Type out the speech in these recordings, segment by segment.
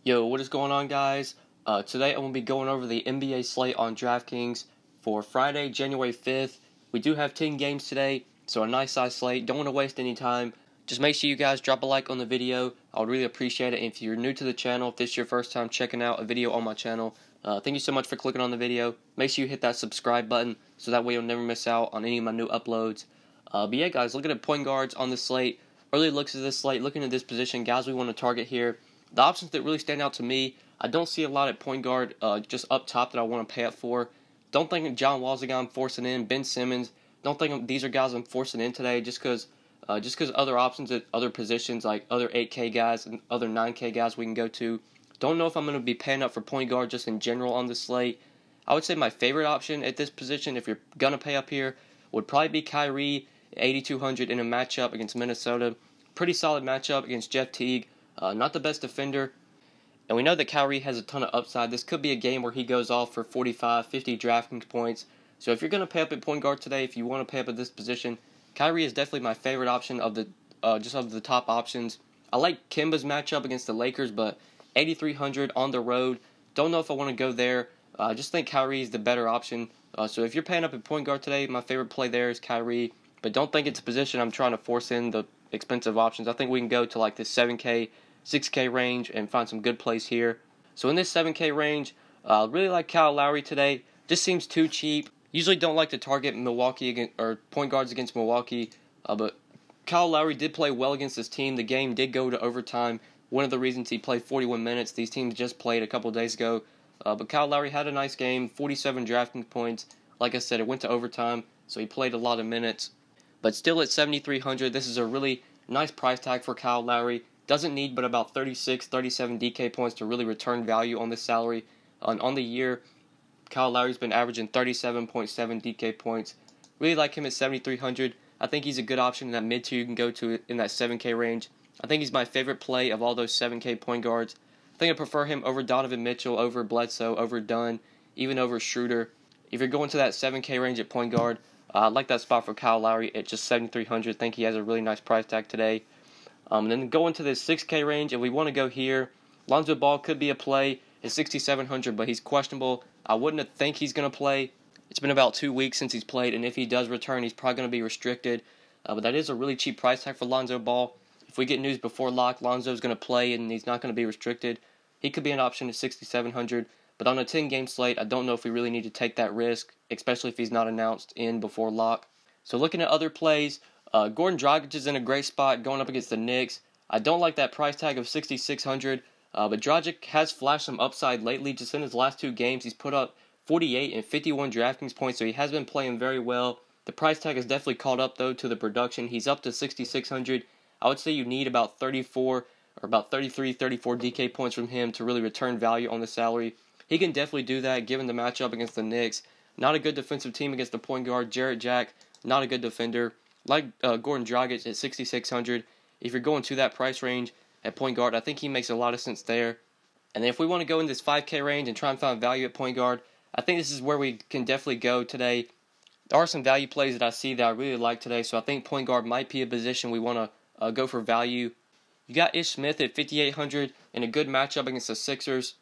Yo, what is going on, guys? Today I'm going to be going over the NBA slate on DraftKings for Friday, January 5th. We do have 10 games today, so a nice size slate. Don't want to waste any time. Just make sure you guys drop a like on the video. I would really appreciate it. And if you're new to the channel, if this is your first time checking out a video on my channel, thank you so much for clicking on the video. Make sure you hit that subscribe button so that way you'll never miss out on any of my new uploads. But yeah, guys, looking at point guards on the slate. Early looks at this slate, looking at this position, guys we want to target here. The options that really stand out to me, I don't see a lot at point guard just up top that I want to pay up for. Don't think John Wall's a guy I'm forcing in. Ben Simmons, don't think these are guys I'm forcing in today just because other options at other positions, like other 8K guys and other 9K guys we can go to. Don't know if I'm going to be paying up for point guard just in general on the slate. I would say my favorite option at this position, if you're going to pay up here, would probably be Kyrie, 8,200 in a matchup against Minnesota. Pretty solid matchup against Jeff Teague. Not the best defender. And we know that Kyrie has a ton of upside. This could be a game where he goes off for 45, 50 DraftKings points. So if you're going to pay up at point guard today, if you want to pay up at this position, Kyrie is definitely my favorite option of the top options. I like Kemba's matchup against the Lakers, but 8,300 on the road. Don't know if I want to go there. I just think Kyrie is the better option. So if you're paying up at point guard today, my favorite play there is Kyrie. But don't think it's a position I'm trying to force in the expensive options. I think we can go to like this 7K, 6K range and find some good plays here. So in this 7K range, I really like Kyle Lowry today. Just seems too cheap. Usually don't like to target Milwaukee or point guards against Milwaukee, but Kyle Lowry did play well against this team. The game did go to overtime. One of the reasons he played 41 minutes, these teams just played a couple days ago. But Kyle Lowry had a nice game, 47 DraftKings points. Like I said, it went to overtime, so he played a lot of minutes. But still at 7,300, this is a really nice price tag for Kyle Lowry. Doesn't need but about 36, 37 DK points to really return value on this salary. On the year, Kyle Lowry's been averaging 37.7 DK points. Really like him at 7,300. I think he's a good option in that mid-tier you can go to in that 7K range. I think he's my favorite play of all those 7K point guards. I think I prefer him over Donovan Mitchell, over Bledsoe, over Dunn, even over Schroeder. If you're going to that 7K range at point guard, I like that spot for Kyle Lowry at just 7,300. I think he has a really nice price tag today. And then go into this 6K range. If we want to go here, Lonzo Ball could be a play at 6,700, but he's questionable. I wouldn't think he's going to play. It's been about 2 weeks since he's played, and if he does return, he's probably going to be restricted. But that is a really cheap price tag for Lonzo Ball. If we get news before lock, Lonzo's going to play and he's not going to be restricted. He could be an option at 6,700. But on a 10-game slate, I don't know if we really need to take that risk, especially if he's not announced in before lock. So looking at other plays, Goran Dragic is in a great spot going up against the Knicks. I don't like that price tag of 6,600, but Dragic has flashed some upside lately. Just in his last 2 games, he's put up 48 and 51 DraftKings points, so he has been playing very well. The price tag has definitely caught up, though, to the production. He's up to 6,600. I would say you need about 34 or about 33, 34 DK points from him to really return value on the salary. He can definitely do that given the matchup against the Knicks. Not a good defensive team against the point guard. Jarrett Jack, not a good defender. Like Goran Dragic at 6,600. If you're going to that price range at point guard, I think he makes a lot of sense there. And then if we want to go in this 5K range and try and find value at point guard, I think this is where we can definitely go today. There are some value plays that I see that I really like today, so I think point guard might be a position we want to go for value. You got Ish Smith at 5,800 in a good matchup against the Sixers.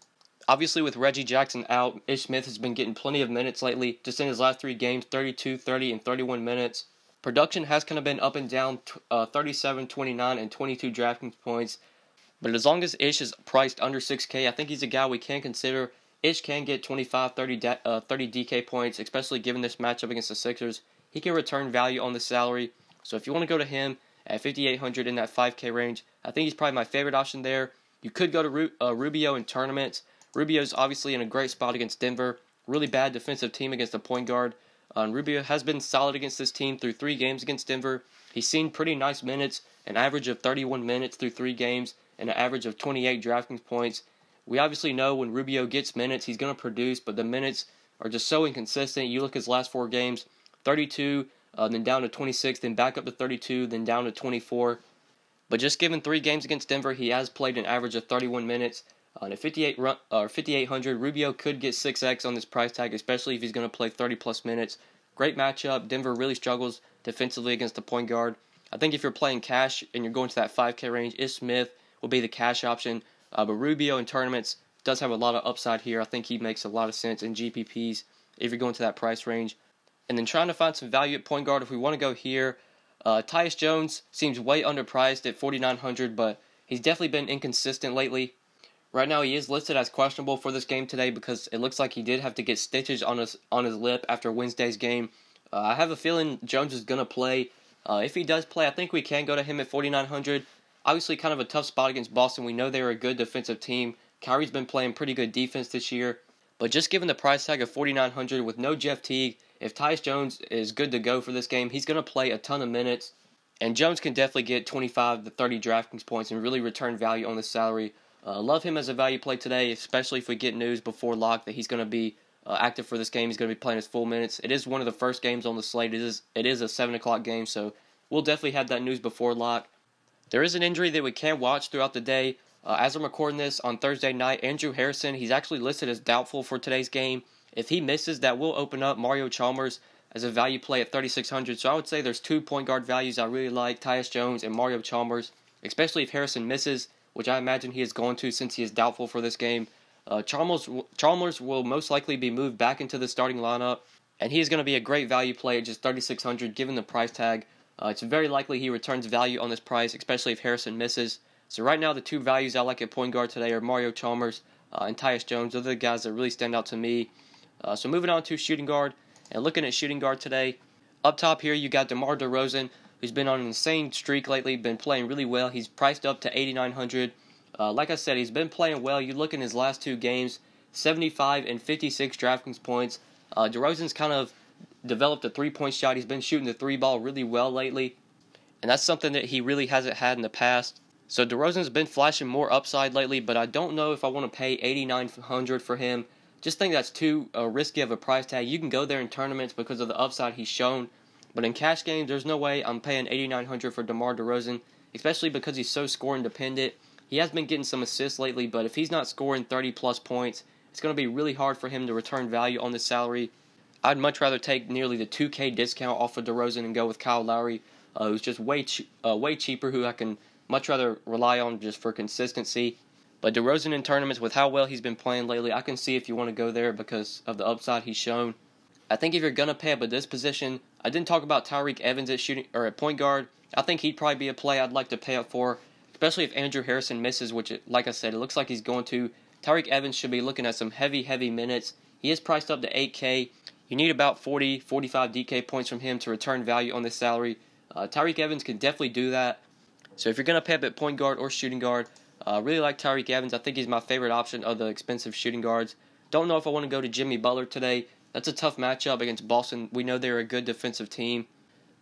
Obviously, with Reggie Jackson out, Ish Smith has been getting plenty of minutes lately. Just in his last 3 games, 32, 30, and 31 minutes. Production has kind of been up and down, 37, 29, and 22 DraftKings points. But as long as Ish is priced under 6K, I think he's a guy we can consider. Ish can get 25, 30 DK points, especially given this matchup against the Sixers. He can return value on the salary. So if you want to go to him at 5,800 in that 5K range, I think he's probably my favorite option there. You could go to Rubio in tournaments. Rubio's obviously in a great spot against Denver. Really bad defensive team against the point guard. Rubio has been solid against this team through 3 games against Denver. He's seen pretty nice minutes, an average of 31 minutes through 3 games, and an average of 28 DraftKings points. We obviously know when Rubio gets minutes, he's going to produce, but the minutes are just so inconsistent. You look at his last 4 games, 32, then down to 26, then back up to 32, then down to 24. But just given 3 games against Denver, he has played an average of 31 minutes. At 5,800, Rubio could get 6x on this price tag, especially if he's going to play 30-plus minutes. Great matchup. Denver really struggles defensively against the point guard. I think if you're playing cash and you're going to that 5K range, Ish Smith will be the cash option. But Rubio in tournaments does have a lot of upside here. I think he makes a lot of sense in GPPs if you're going to that price range. And then trying to find some value at point guard if we want to go here. Tyus Jones seems way underpriced at 4,900, but he's definitely been inconsistent lately. Right now he is listed as questionable for this game today because it looks like he did have to get stitches on his lip after Wednesday's game. I have a feeling Jones is going to play. If he does play, I think we can go to him at 4,900. Obviously kind of a tough spot against Boston. We know they're a good defensive team. Kyrie's been playing pretty good defense this year. But just given the price tag of 4,900 with no Jeff Teague, if Tyus Jones is good to go for this game, he's going to play a ton of minutes. And Jones can definitely get 25 to 30 DraftKings points and really return value on the salary. Love him as a value play today, especially if we get news before lock that he's going to be active for this game. He's going to be playing his full minutes. It is one of the first games on the slate. It is a 7 o'clock game, so we'll definitely have that news before lock. There is an injury that we can watch throughout the day. As I'm recording this on Thursday night, Andrew Harrison, he's actually listed as doubtful for today's game. If he misses, that will open up Mario Chalmers as a value play at 3,600. So I would say there's 2 point guard values I really like, Tyus Jones and Mario Chalmers, especially if Harrison misses, which I imagine he is going to since he is doubtful for this game. Chalmers will most likely be moved back into the starting lineup, and he is going to be a great value play at just 3,600 given the price tag. It's very likely he returns value on this price, especially if Harrison misses. So right now the 2 values I like at point guard today are Mario Chalmers and Tyus Jones. Those are the guys that really stand out to me. So moving on to shooting guard, and looking at shooting guard today, up top here you got DeMar DeRozan, who's been on an insane streak lately, been playing really well. He's priced up to 8,900. Like I said, he's been playing well. You look in his last 2 games, 75 and 56 DraftKings points. DeRozan's kind of developed a 3-point shot. He's been shooting the 3 ball really well lately, and that's something that he really hasn't had in the past. So DeRozan's been flashing more upside lately, but I don't know if I want to pay 8,900 for him. Just think that's too risky of a price tag. You can go there in tournaments because of the upside he's shown, but in cash games, there's no way I'm paying 8,900 for DeMar DeRozan, especially because he's so scoring dependent. He has been getting some assists lately, but if he's not scoring 30-plus points, it's going to be really hard for him to return value on this salary. I'd much rather take nearly the 2K discount off of DeRozan and go with Kyle Lowry, who's just way cheaper, who I can much rather rely on just for consistency. But DeRozan in tournaments, with how well he's been playing lately, I can see if you want to go there because of the upside he's shown. I think if you're going to pay up at this position, I didn't talk about Tyreke Evans at point guard. I think he'd probably be a play I'd like to pay up for, especially if Andrew Harrison misses, which, like I said, it looks like he's going to. Tyreke Evans should be looking at some heavy minutes. He is priced up to 8K. You need about 40, 45 DK points from him to return value on this salary. Tyreke Evans can definitely do that. So if you're going to pay up at point guard or shooting guard, I really like Tyreke Evans. I think he's my favorite option of the expensive shooting guards. Don't know if I want to go to Jimmy Butler today. That's a tough matchup against Boston. We know they're a good defensive team.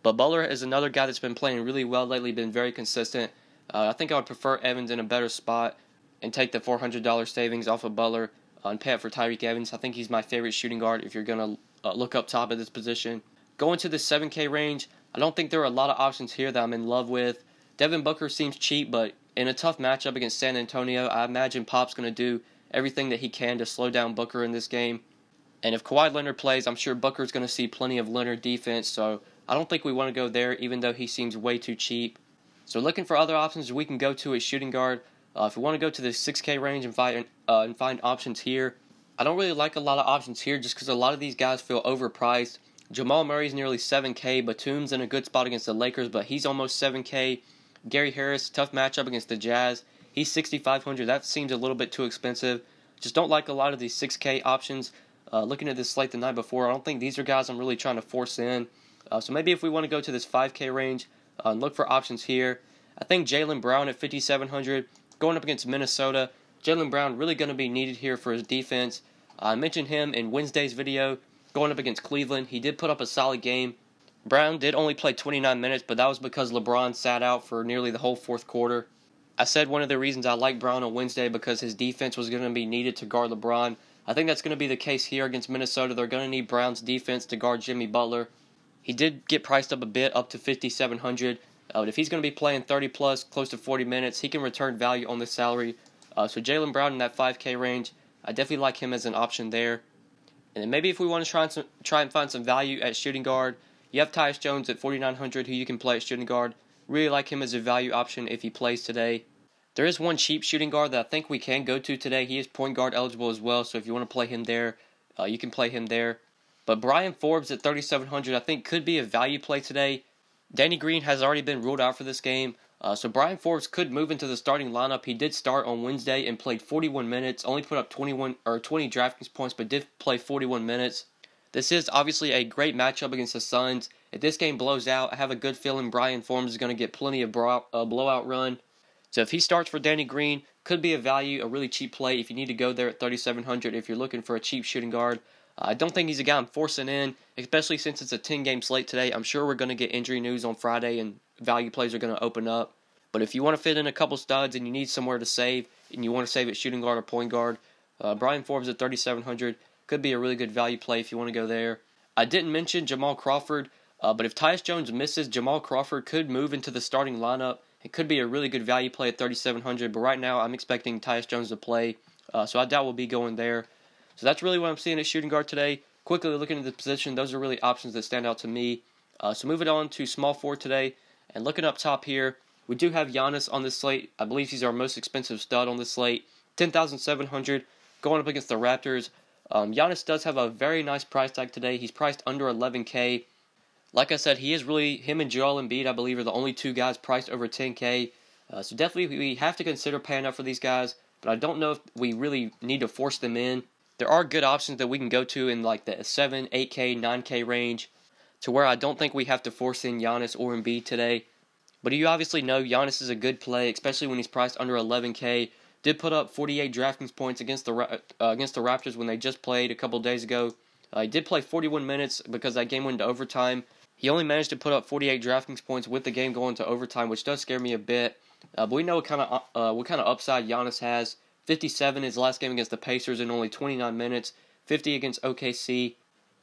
But Butler is another guy that's been playing really well lately, been very consistent. I think I would prefer Evans in a better spot and take the $400 savings off of Butler and pay up for Tyreke Evans. I think he's my favorite shooting guard if you're going to look up top at this position. Going to the 7K range, I don't think there are a lot of options here that I'm in love with. Devin Booker seems cheap, but in a tough matchup against San Antonio, I imagine Pop's going to do everything that he can to slow down Booker in this game. And if Kawhi Leonard plays, I'm sure Booker's going to see plenty of Leonard defense, so I don't think we want to go there, even though he seems way too cheap. So looking for other options we can go to at shooting guard. If we want to go to the 6K range and find options here, I don't really like a lot of options here just because a lot of these guys feel overpriced. Jamal Murray's nearly 7K. Batum's in a good spot against the Lakers, but he's almost 7K. Gary Harris, tough matchup against the Jazz. He's 6,500. That seems a little bit too expensive. Just don't like a lot of these 6K options. Looking at this slate the night before, I don't think these are guys I'm really trying to force in. So maybe if we want to go to this 5K range and look for options here, I think Jaylen Brown at 5,700, going up against Minnesota. Jaylen Brown really going to be needed here for his defense. I mentioned him in Wednesday's video, going up against Cleveland. He did put up a solid game. Brown did only play 29 minutes, but that was because LeBron sat out for nearly the whole fourth quarter. I said one of the reasons I like Brown on Wednesday because his defense was going to be needed to guard LeBron. I think that's going to be the case here against Minnesota. They're going to need Brown's defense to guard Jimmy Butler. He did get priced up a bit, up to 5,700. But if he's going to be playing 30-plus, close to 40 minutes, he can return value on this salary. So Jaylen Brown in that 5K range, I definitely like him as an option there. And then maybe if we want to try and find some value at shooting guard, you have Tyus Jones at 4,900 who you can play at shooting guard. Really like him as a value option if he plays today. There is one cheap shooting guard that I think we can go to today. He is point guard eligible as well, so if you want to play him there, you can play him there. But Brian Forbes at 3,700 I think could be a value play today. Danny Green has already been ruled out for this game, so Brian Forbes could move into the starting lineup. He did start on Wednesday and played 41 minutes, only put up 20 DraftKings points, but did play 41 minutes. This is obviously a great matchup against the Suns. If this game blows out, I have a good feeling Brian Forbes is going to get plenty of blowout run. So if he starts for Danny Green, could be a value, a really cheap play if you need to go there at 3,700 if you're looking for a cheap shooting guard. I don't think he's a guy I'm forcing in, especially since it's a 10-game slate today. I'm sure we're going to get injury news on Friday and value plays are going to open up. But if you want to fit in a couple studs and you need somewhere to save, and you want to save at shooting guard or point guard, Brian Forbes at 3,700 could be a really good value play if you want to go there. I didn't mention Jamal Crawford, but if Tyus Jones misses, Jamal Crawford could move into the starting lineup. It could be a really good value play at 3,700, but right now I'm expecting Tyus Jones to play, so I doubt we'll be going there. So that's really what I'm seeing at shooting guard today. Quickly looking at the position, those are really options that stand out to me. So moving on to small forward today, and looking up top here, we do have Giannis on this slate. I believe he's our most expensive stud on this slate, 10,700, going up against the Raptors. Giannis does have a very nice price tag today. He's priced under 11K. Like I said, him and Joel Embiid, I believe, are the only two guys priced over 10K. So definitely we have to consider paying up for these guys, but I don't know if we really need to force them in. There are good options that we can go to in like the 7, 8K, 9K range, to where I don't think we have to force in Giannis or Embiid today. But you obviously know Giannis is a good play, especially when he's priced under 11K. Did put up 48 DraftKings points against the Raptors when they just played a couple days ago. He did play 41 minutes because that game went into overtime. He only managed to put up 48 DraftKings points with the game going to overtime, which does scare me a bit. But we know what kind of upside Giannis has. 57 his last game against the Pacers in only 29 minutes. 50 against OKC.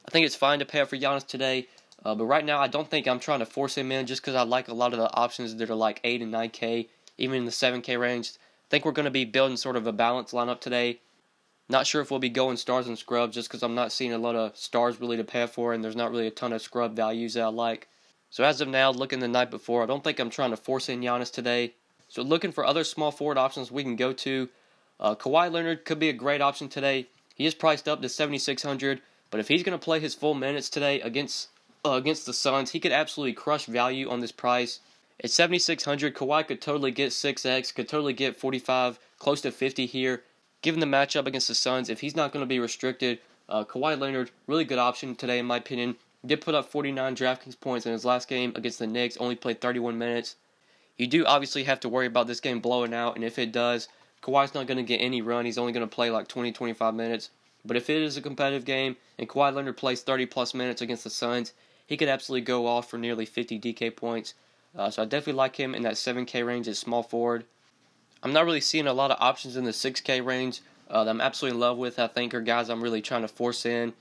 I think it's fine to pay up for Giannis today. But right now, I don't think I'm trying to force him in just because I like a lot of the options that are like 8 and 9K, even in the 7K range. I think we're going to be building sort of a balanced lineup today. Not sure if we'll be going stars and scrubs just because I'm not seeing a lot of stars really to pay for, and there's not really a ton of scrub values that I like. So as of now, looking the night before, I don't think I'm trying to force in Giannis today. So looking for other small forward options we can go to. Kawhi Leonard could be a great option today. He is priced up to 7,600, but if he's going to play his full minutes today against the Suns, he could absolutely crush value on this price. At 7,600, Kawhi could totally get 6x, could totally get 45, close to 50 here. Given the matchup against the Suns, if he's not going to be restricted, Kawhi Leonard, really good option today in my opinion. Did put up 49 DraftKings points in his last game against the Knicks, only played 31 minutes. You do obviously have to worry about this game blowing out, and if it does, Kawhi's not going to get any run. He's only going to play like 20-25 minutes. But if it is a competitive game and Kawhi Leonard plays 30-plus minutes against the Suns, he could absolutely go off for nearly 50 DK points. So I definitely like him in that 7K range as small forward. I'm not really seeing a lot of options in the 6K range that I'm absolutely in love with. I think are guys I'm really trying to force in.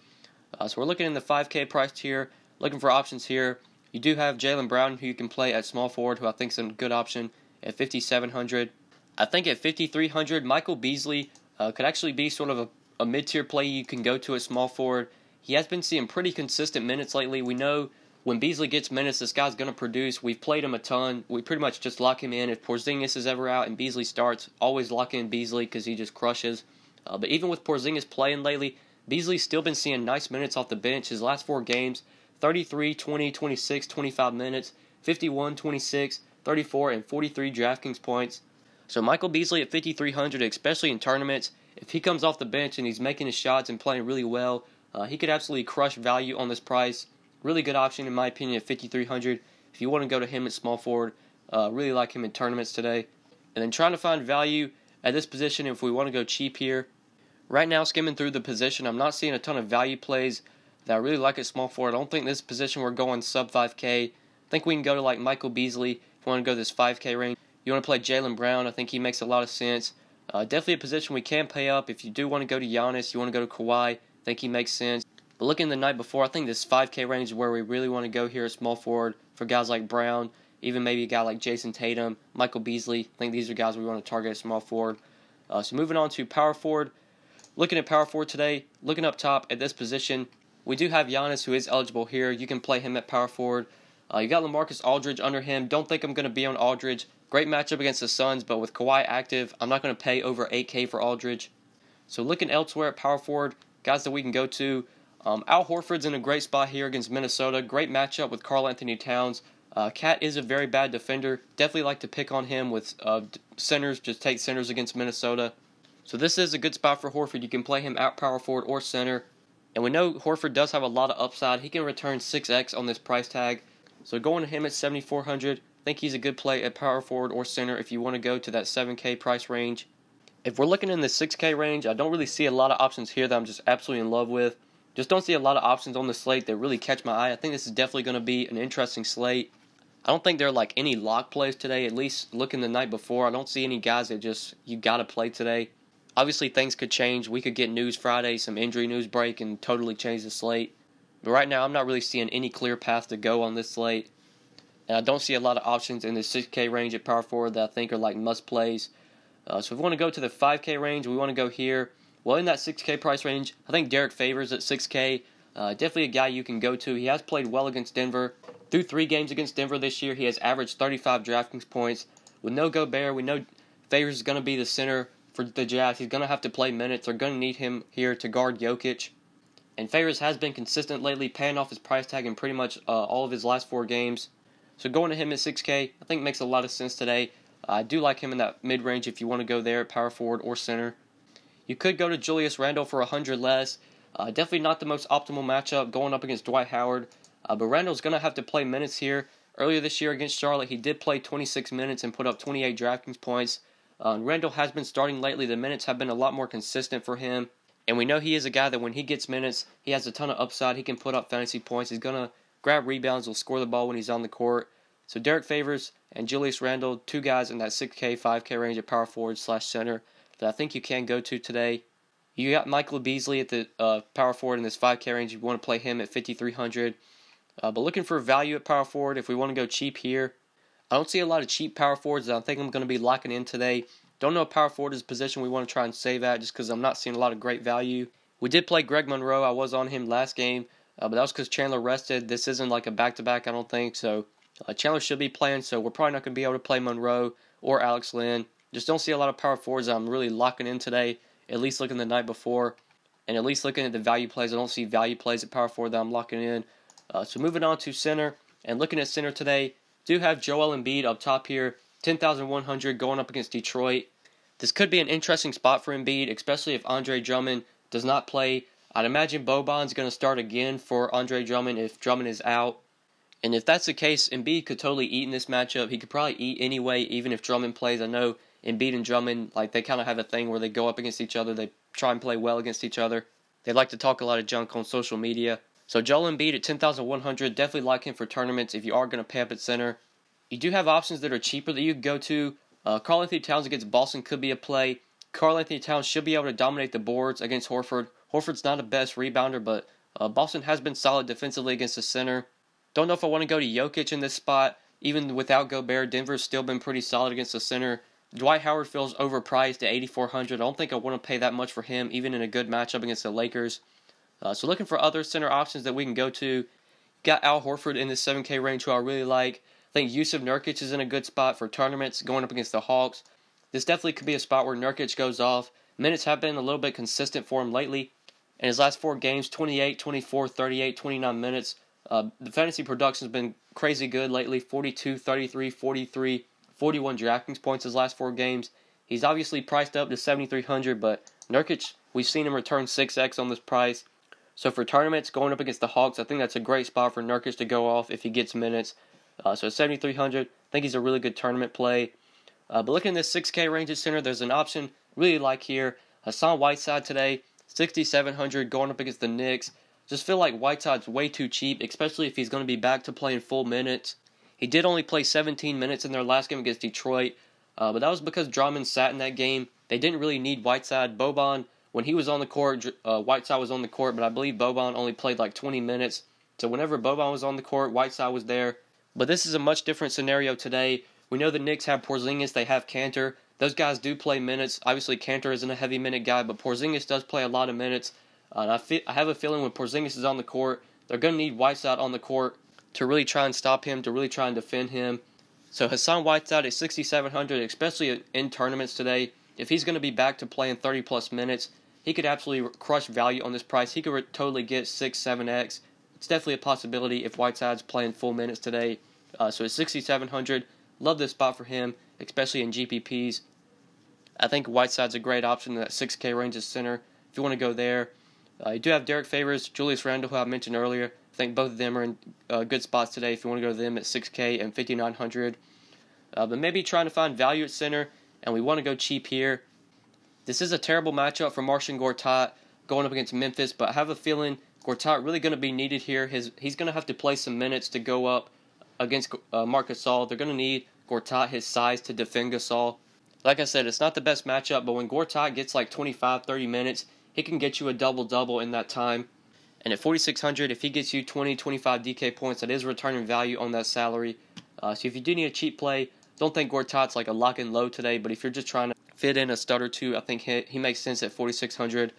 So we're looking in the 5K price tier, looking for options here. You do have Jaylen Brown, who you can play at small forward, who I think is a good option at 5,700. I think at 5,300, Michael Beasley could actually be sort of a mid-tier play you can go to at small forward. He has been seeing pretty consistent minutes lately. We know when Beasley gets minutes, this guy's going to produce. We've played him a ton. We pretty much just lock him in. If Porzingis is ever out and Beasley starts, always lock in Beasley because he just crushes. But even with Porzingis playing lately, Beasley's still been seeing nice minutes off the bench. His last 4 games, 33, 20, 26, 25 minutes, 51, 26, 34, and 43 DraftKings points. So Michael Beasley at 5,300, especially in tournaments, if he comes off the bench and he's making his shots and playing really well, he could absolutely crush value on this price. Really good option in my opinion at 5,300. If you want to go to him at small forward, really like him in tournaments today. And then trying to find value at this position if we want to go cheap here. Right now, skimming through the position, I'm not seeing a ton of value plays that I really like at small forward. I don't think this position we're going sub 5K. I think we can go to like Michael Beasley if you want to go this 5K range. You want to play Jaylen Brown, I think he makes a lot of sense. Definitely a position we can pay up. If you do want to go to Giannis, you want to go to Kawhi, I think he makes sense. But looking the night before, I think this 5K range is where we really want to go here at small forward for guys like Brown, even maybe a guy like Jason Tatum, Michael Beasley. I think these are guys we want to target at small forward. So moving on to power forward. Looking at power forward today, looking up top at this position, we do have Giannis who is eligible here. You can play him at power forward. You got LaMarcus Aldridge under him. Don't think I'm going to be on Aldridge. Great matchup against the Suns, but with Kawhi active, I'm not going to pay over $8K for Aldridge. So looking elsewhere at power forward, guys that we can go to, Al Horford's in a great spot here against Minnesota. Great matchup with Karl-Anthony Towns. Cat is a very bad defender. Definitely like to pick on him with centers. Just take centers against Minnesota. So this is a good spot for Horford. You can play him at power forward or center. And we know Horford does have a lot of upside. He can return 6x on this price tag. So going to him at 7,400, I think he's a good play at power forward or center if you want to go to that 7K price range. If we're looking in the 6K range, I don't really see a lot of options here that I'm just absolutely in love with. Just don't see a lot of options on the slate that really catch my eye. I think this is definitely going to be an interesting slate. I don't think there are like any lock plays today, at least looking the night before. I don't see any guys that just you got to play today. Obviously, things could change. We could get news Friday, some injury news break, and totally change the slate. But right now, I'm not really seeing any clear path to go on this slate. And I don't see a lot of options in the 6K range at power forward that I think are like must plays. So if we want to go to the 5K range, we want to go here. Well, in that 6K price range, I think Derrick Favors at 6K. Definitely a guy you can go to. He has played well against Denver. Through 3 games against Denver this year, he has averaged 35 DraftKings points. With no Gobert, we know Favors is going to be the center for the Jazz. He's going to have to play minutes. They're going to need him here to guard Jokic. And Favors has been consistent lately, paying off his price tag in pretty much all of his last 4 games. So going to him at 6K, I think makes a lot of sense today. I do like him in that mid-range if you want to go there at power forward or center. You could go to Julius Randle for 100 less. Definitely not the most optimal matchup going up against Dwight Howard. But Randle's going to have to play minutes here. Earlier this year against Charlotte, he did play 26 minutes and put up 28 DraftKings points. Randle has been starting lately. The minutes have been a lot more consistent for him. And we know he is a guy that when he gets minutes, he has a ton of upside. He can put up fantasy points. He's going to grab rebounds. He'll score the ball when he's on the court. So Derrick Favors and Julius Randle, 2 guys in that 6K, 5K range at power forward / center that I think you can go to today. You got Michael Beasley at the power forward in this 5K range. You want to play him at 5,300. But looking for value at power forward if we want to go cheap here. I don't see a lot of cheap power forwards that I think I'm going to be locking in today. Don't know if power forward is a position we want to try and save at just because I'm not seeing a lot of great value. We did play Greg Monroe. I was on him last game, but that was because Chandler rested. This isn't like a back-to-back, I don't think. So Chandler should be playing, so we're probably not going to be able to play Monroe or Alex Len. Just don't see a lot of power forwards that I'm really locking in today, at least looking the night before. And at least looking at the value plays, I don't see value plays at power forward that I'm locking in. So moving on to center, and looking at center today, do have Joel Embiid up top here, 10,100 going up against Detroit. This could be an interesting spot for Embiid, especially if Andre Drummond does not play. I'd imagine Boban's going to start again for Andre Drummond if Drummond is out. And if that's the case, Embiid could totally eat in this matchup. He could probably eat anyway, even if Drummond plays. I know Embiid and Drummond, like they kind of have a thing where they go up against each other. They try and play well against each other. They like to talk a lot of junk on social media. So Joel Embiid at 10,100, definitely like him for tournaments if you are going to pay up at center. You do have options that are cheaper that you can go to. Karl-Anthony Towns against Boston could be a play. Karl-Anthony Towns should be able to dominate the boards against Horford. Horford's not a best rebounder, but Boston has been solid defensively against the center. Don't know if I want to go to Jokic in this spot. Even without Gobert, Denver's still been pretty solid against the center. Dwight Howard feels overpriced at 8,400. I don't think I want to pay that much for him, even in a good matchup against the Lakers. So looking for other center options that we can go to. Got Al Horford in this 7K range, who I really like. I think Yusuf Nurkic is in a good spot for tournaments going up against the Hawks. This definitely could be a spot where Nurkic goes off. Minutes have been a little bit consistent for him lately. In his last 4 games, 28, 24, 38, 29 minutes. The fantasy production has been crazy good lately. 42, 33, 43, 41 DraftKings points his last 4 games. He's obviously priced up to 7,300, but Nurkic, we've seen him return 6x on this price. So for tournaments going up against the Hawks, I think that's a great spot for Nurkic to go off if he gets minutes. So 7,300, I think he's a really good tournament play. But looking at this 6K range at center, there's an option really like here. Hassan Whiteside today, 6,700 going up against the Knicks. Just feel like Whiteside's way too cheap, especially if he's going to be back to playing full minutes. He did only play 17 minutes in their last game against Detroit, but that was because Drummond sat in that game. They didn't really need Whiteside. Boban, when he was on the court, Whiteside was on the court, but I believe Boban only played like 20 minutes. So whenever Boban was on the court, Whiteside was there. But this is a much different scenario today. We know the Knicks have Porzingis, they have Kanter. Those guys do play minutes. Obviously, Kanter isn't a heavy minute guy, but Porzingis does play a lot of minutes. And I have a feeling when Porzingis is on the court, they're going to need Whiteside on the court to really try and stop him, to really try and defend him. So Hassan Whiteside at 6,700, especially in tournaments today. If he's going to be back to playing 30-plus minutes, he could absolutely crush value on this price. He could totally get 6-7x. It's definitely a possibility if Whiteside's playing full minutes today. So at 6,700, love this spot for him, especially in GPPs. I think Whiteside's a great option in that 6K range as center if you want to go there. You do have Derrick Favors, Julius Randle, who I mentioned earlier. I think both of them are in good spots today if you want to go to them at 6K and 5,900. But maybe trying to find value at center, and we want to go cheap here. This is a terrible matchup for Marcin Gortat going up against Memphis, but I have a feeling Gortat really going to be needed here. He's going to have to play some minutes to go up against Marc Gasol. They're going to need Gortat, his size, to defend Gasol. Like I said, it's not the best matchup, but when Gortat gets like 25, 30 minutes, he can get you a double-double in that time. And at 4,600, if he gets you 20, 25 DK points, that is returning value on that salary. So if you do need a cheap play, don't think Gortat's like a lock-in low today, but if you're just trying to fit in a stud or two, I think he makes sense at 4,600.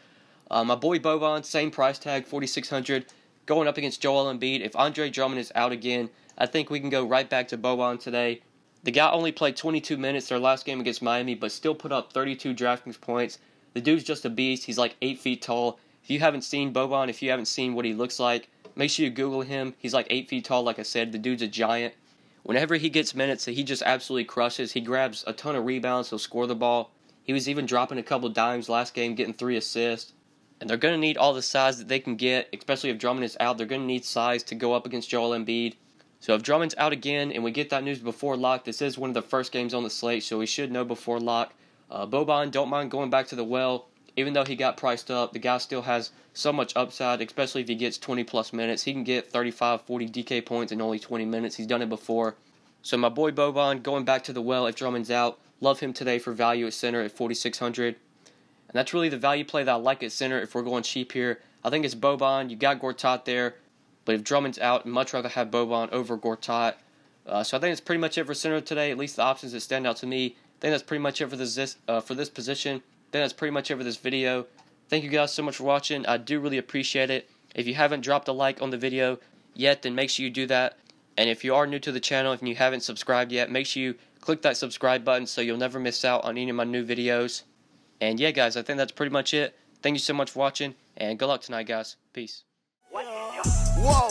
My boy Boban, same price tag, 4,600, going up against Joel Embiid. If Andre Drummond is out again, I think we can go right back to Boban today. The guy only played 22 minutes their last game against Miami, but still put up 32 DraftKings points. The dude's just a beast. He's like 8 feet tall. If you haven't seen Boban, if you haven't seen what he looks like, make sure you Google him. He's like 8 feet tall, like I said. The dude's a giant. Whenever he gets minutes, he just absolutely crushes. He grabs a ton of rebounds. He'll score the ball. He was even dropping a couple dimes last game, getting 3 assists. And they're going to need all the size that they can get, especially if Drummond is out. They're going to need size to go up against Joel Embiid. So if Drummond's out again and we get that news before lock, this is one of the first games on the slate, so we should know before lock. Boban, don't mind going back to the well. Even though he got priced up, the guy still has so much upside, especially if he gets 20-plus minutes. He can get 35, 40 DK points in only 20 minutes. He's done it before. So my boy Boban, going back to the well if Drummond's out. Love him today for value at center at 4,600. And that's really the value play that I like at center if we're going cheap here. I think it's Boban. You got Gortat there. But if Drummond's out, I'd much rather have Boban over Gortat. So I think that's pretty much it for center today, at least the options that stand out to me. I think that's pretty much it for this position. I think that's pretty much it for this video. Thank you guys so much for watching. I do really appreciate it. If you haven't dropped a like on the video yet, then make sure you do that. And if you are new to the channel, if you haven't subscribed yet, make sure you click that subscribe button so you'll never miss out on any of my new videos. And yeah, guys, I think that's pretty much it. Thank you so much for watching, and good luck tonight, guys. Peace. Whoa, whoa,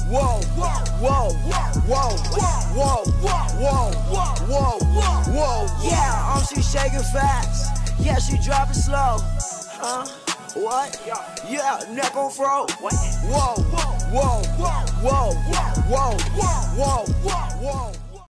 whoa, whoa, whoa, whoa, whoa, whoa. Yeah, she shaking fast. Yeah, she dropping slow. Huh? What? Yeah, neck on fro. Whoa, whoa, whoa, whoa, whoa, whoa, whoa, whoa.